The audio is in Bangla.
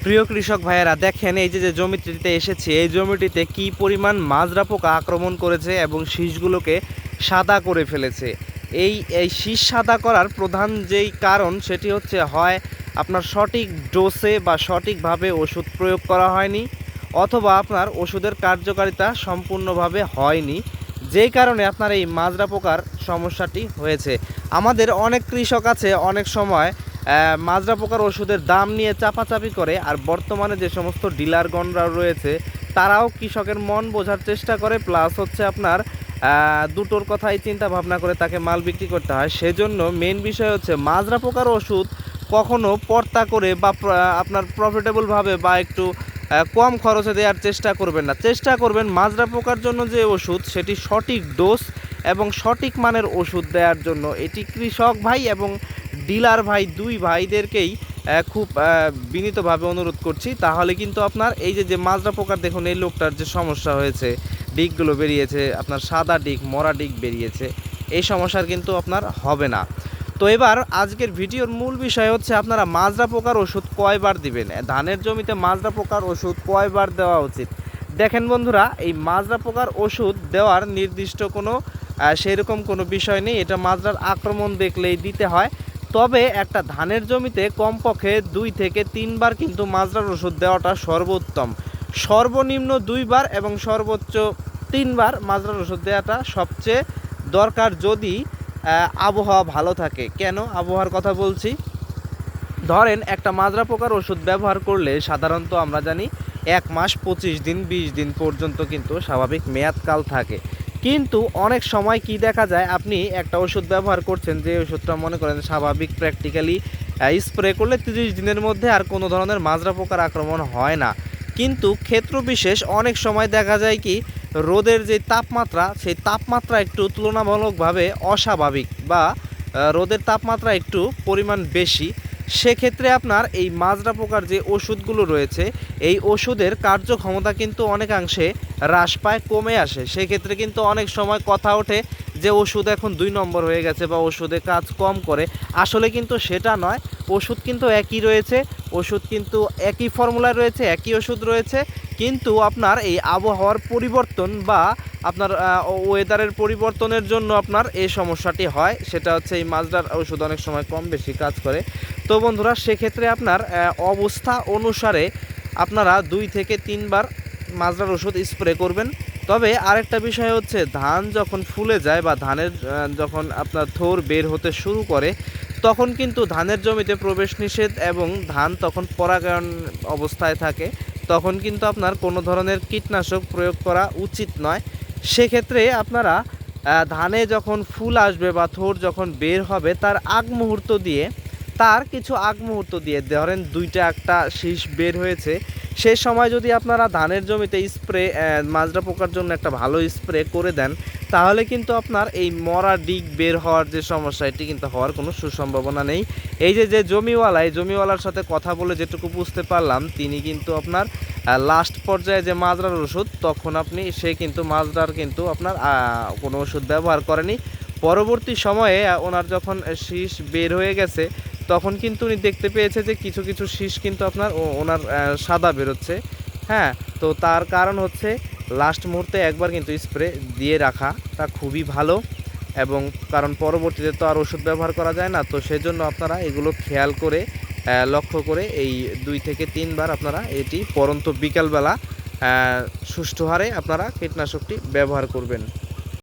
প্রিয় কৃষক ভাইয়েরা, দেখেন এই যে জমিটিতে এসেছি, এই জমিটিতে কি পরিমাণ মাজরা পোকা আক্রমণ করেছে এবং শীষগুলোকে সাদা করে ফেলেছে। এই শীষ সাদা করার প্রধান যেই কারণ সেটি হচ্ছে হয় আপনার সঠিক ডোসে বা সঠিকভাবে ওষুধ প্রয়োগ করা হয়নি, অথবা আপনার ওষুধের কার্যকারিতা সম্পূর্ণভাবে হয়নি, যেই কারণে আপনার এই মাজরা পোকার সমস্যাটি হয়েছে। আমাদের অনেক কৃষক আছে অনেক সময় মাজরা পোকার ওষুধের দাম নিয়ে চাপাচাপি করে, আর বর্তমানে যে সমস্ত ডিলারগণরা রয়েছে তারাও কৃষকের মন বোঝার চেষ্টা করে, প্লাস হচ্ছে আপনার দুটোর কথাই চিন্তা ভাবনা করে তাকে মাল বিক্রি করতে হয়। সেজন্য মেন বিষয় হচ্ছে মাজরা পোকার ওষুধ কখনো পর্তা করে বা আপনার প্রফিটেবলভাবে বা একটু কম খরচে দেওয়ার চেষ্টা করবেন না। চেষ্টা করবেন মাজরা পোকার জন্য যে ওষুধ সেটি সঠিক ডোজ এবং সঠিক মানের ওষুধ দেওয়ার জন্য। এটি কৃষক ভাই এবং ডিলার ভাই দুই ভাইদেরকেই খুব বিনীতভাবে অনুরোধ করছি। তাহলে কিন্তু আপনার এই যে মাজরা পোকার, দেখুন এই লোকটার যে সমস্যা হয়েছে, ডিগগুলো বেরিয়েছে, আপনার সাদা ডিগ, মরা ডিগ বেরিয়েছে, এই সমস্যার কিন্তু আপনার হবে না। তো এবার আজকের ভিডিওর মূল বিষয় হচ্ছে আপনারা মাজরা পোকার ওষুধ কয়বার দিবেন, ধানের জমিতে মাজরা পোকার ওষুধ কয়বার দেওয়া উচিত। দেখেন বন্ধুরা, এই মাজরা পোকার ওষুধ দেওয়ার নির্দিষ্ট কোনো সেরকম কোনো বিষয় নেই, এটা মাজরার আক্রমণ দেখলেই দিতে হয়। তবে একটা ধানের জমিতে কমপক্ষে 2 থেকে 3 বার কিন্তু মাজরার ওষুধ দেওয়াটা সর্বোত্তম। সর্বনিম্ন 2 বার এবং সর্বোচ্চ 3 বার মাজরার ওষুধ দেওয়াটা সবচেয়ে দরকার, যদি আবহাওয়া ভালো থাকে। কেন আবহাওয়ার কথা বলছি, ধরেন একটা মাজরা পোকার ওষুধ ব্যবহার করলে সাধারণত আমরা জানি 1 মাস 25 দিন 20 দিন পর্যন্ত কিন্তু স্বাভাবিক মেয়াদকাল থাকে। কিন্তু অনেক সময় কি দেখা যায়, আপনি একটা ওষুধ ব্যবহার করছেন, যে ওষুধটা মনে করেন স্বাভাবিক প্র্যাকটিক্যালি স্প্রে করলে 30 দিনের মধ্যে আর কোনো ধরনের মাজরা পোকার আক্রমণ হয় না। কিন্তু ক্ষেত্র বিশেষ অনেক সময় দেখা যায় কি, রোদের যে তাপমাত্রা, সেই তাপমাত্রা একটু তুলনামূলকভাবে অস্বাভাবিক, বা রোদের তাপমাত্রা একটু পরিমাণ বেশি। সেক্ষেত্রে আপনার এই মাজরা পোকার যে ওষুধগুলো রয়েছে, এই ওষুধের কার্যক্ষমতা কিন্তু অনেকাংশে হ্রাস পায়, কমে আসে। সেক্ষেত্রে কিন্তু অনেক সময় কথা ওঠে যে ওষুধ এখন 2 নম্বর হয়ে গেছে বা ওষুধে কাজ কম করে। আসলে কিন্তু সেটা নয়, ওষুধ কিন্তু একই রয়েছে, ওষুধ কিন্তু একই ফর্মুলায় রয়েছে, একই ওষুধ রয়েছে, কিন্তু আপনার এই আবহাওয়ার পরিবর্তন বা আপনার ওয়েদারের পরিবর্তনের জন্য আপনার এই সমস্যাটি হয়। সেটা হচ্ছে এই মাজরার ওষুধ অনেক সময় কম বেশি কাজ করে। তো বন্ধুরা, সেক্ষেত্রে আপনার অবস্থা অনুসারে আপনারা 2 থেকে 3 বার মাজরার ওষুধ স্প্রে করবেন। তবে আরেকটা বিষয় হচ্ছে, ধান যখন ফুলে যায় বা ধানের যখন আপনার থোর বের হতে শুরু করে, তখন কিন্তু ধানের জমিতে প্রবেশ নিষেধ এবং ধান তখন পরাগায়ন অবস্থায় থাকে। তখন কিন্তু আপনার কোনো ধরনের কীটনাশক প্রয়োগ করা উচিত নয়। সেক্ষেত্রে আপনারা ধানে যখন ফুল আসবে বা থোর যখন বের হবে, তার কিছু আগ মুহূর্ত দিয়ে, ধরেন 2টা একটা শীষ বের হয়েছে, সে সময় যদি আপনারা ধানের জমিতে স্প্রে মাজরা পোকার জন্য একটা ভালো স্প্রে করে দেন, তাহলে কিন্তু আপনার এই মরা ডিগ বের হওয়ার যে সমস্যা, এটি কিন্তু হওয়ার কোনো সুসম্ভাবনা নেই। এই যে জমিওয়ালার সাথে কথা বলে যেটুকু বুঝতে পারলাম, তিনি কিন্তু আপনার লাস্ট পর্যায়ে যে মাজরার ওষুধ, তখন সে কিন্তু মাজরার কিন্তু আপনার কোনো ওষুধ ব্যবহার করেনি। পরবর্তী সময়ে ওনার যখন শীষ বের হয়ে গেছে, তখন কিন্তু উনি দেখতে পেয়েছে যে কিছু কিছু শীষ কিন্তু আপনার ওনার সাদা বেরোচ্ছে। হ্যাঁ, তো তার কারণ হচ্ছে লাস্ট মুহূর্তে একবার কিন্তু স্প্রে দিয়ে রাখাটা খুবই ভালো, এবং কারণ পরবর্তীতে তো আর ওষুধ ব্যবহার করা যায় না। তো সেজন্য আপনারা এগুলো খেয়াল করে লক্ষ্য করে এই 2 থেকে 3 বার আপনারা এটি পরন্ত বিকালবেলা সুষ্ঠু হারে আপনারা কীটনাশকটি ব্যবহার করবেন।